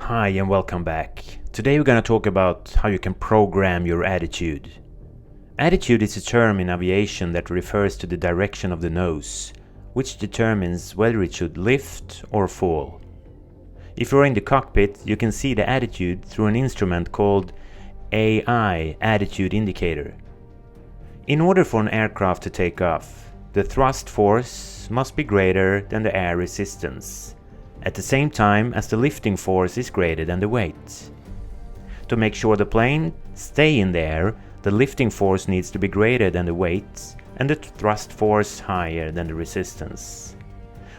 Hi and welcome back. Today we're going to talk about how you can program your attitude. Attitude is a term in aviation that refers to the direction of the nose, which determines whether it should lift or fall. If you're in the cockpit, you can see the attitude through an instrument called AI, attitude indicator. In order for an aircraft to take off, the thrust force must be greater than the air resistance, at the same time as the lifting force is greater than the weight. To make sure the plane stays in the air, the lifting force needs to be greater than the weight and the thrust force higher than the resistance.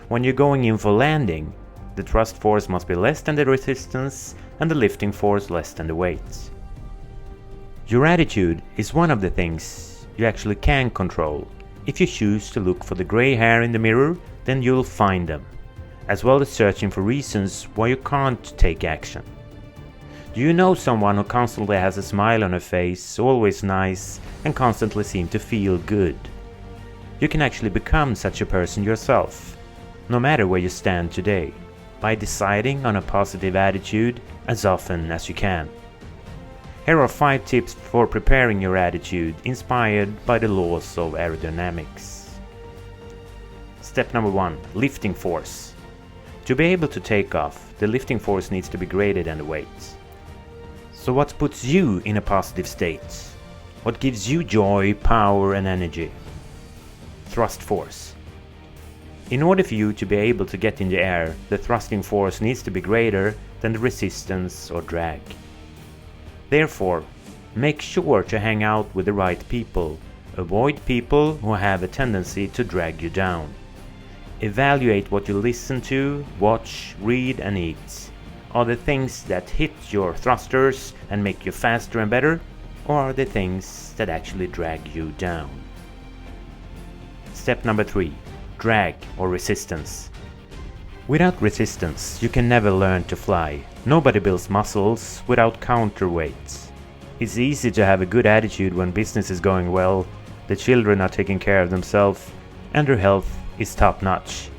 When you're going in for landing, the thrust force must be less than the resistance and the lifting force less than the weight. Your attitude is one of the things you actually can control. If you choose to look for the gray hair in the mirror, then you'll find them, as well as searching for reasons why you can't take action. Do you know someone who constantly has a smile on her face, always nice, and constantly seems to feel good? You can actually become such a person yourself, no matter where you stand today, by deciding on a positive attitude as often as you can. Here are 5 tips for preparing your attitude inspired by the laws of aerodynamics. Step number 1. Lifting force. To be able to take off, the lifting force needs to be greater than the weight. So what puts you in a positive state? What gives you joy, power and energy? Thrust force. In order for you to be able to get in the air, the thrusting force needs to be greater than the resistance or drag. Therefore, make sure to hang out with the right people. Avoid people who have a tendency to drag you down. Evaluate what you listen to, watch, read and eat. Are the things that hit your thrusters and make you faster and better, or are the things that actually drag you down? Step number 3. Drag or resistance. Without resistance, you can never learn to fly. Nobody builds muscles without counterweight. It's easy to have a good attitude when business is going well, the children are taking care of themselves, and their health is top-notch.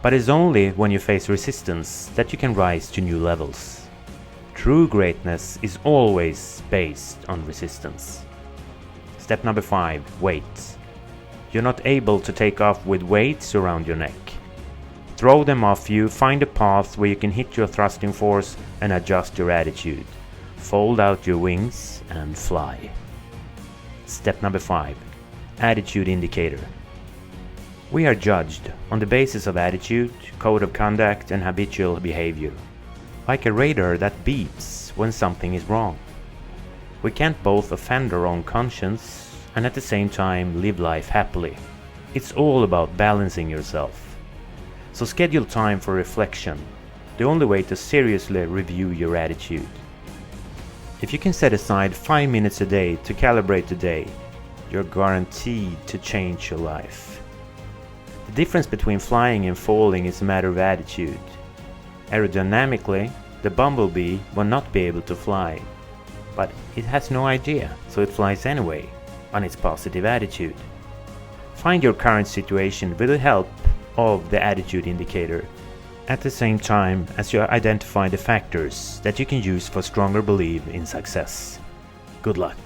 But it's only when you face resistance that you can rise to new levels. True greatness is always based on resistance. Step number 5. Weight. You're not able to take off with weights around your neck. Throw them off you, find a path where you can hit your thrusting force and adjust your attitude. Fold out your wings and fly. Step number 5. Attitude indicator. We are judged on the basis of attitude, code of conduct and habitual behavior, like a radar that beeps when something is wrong. We can't both offend our own conscience and at the same time live life happily. It's all about balancing yourself. So schedule time for reflection, the only way to seriously review your attitude. If you can set aside 5 minutes a day to calibrate the day, you're guaranteed to change your life. The difference between flying and falling is a matter of attitude. Aerodynamically, the bumblebee will not be able to fly, but it has no idea, so it flies anyway, on its positive attitude. Find your current situation with the help of the attitude indicator, at the same time as you identify the factors that you can use for stronger belief in success. Good luck!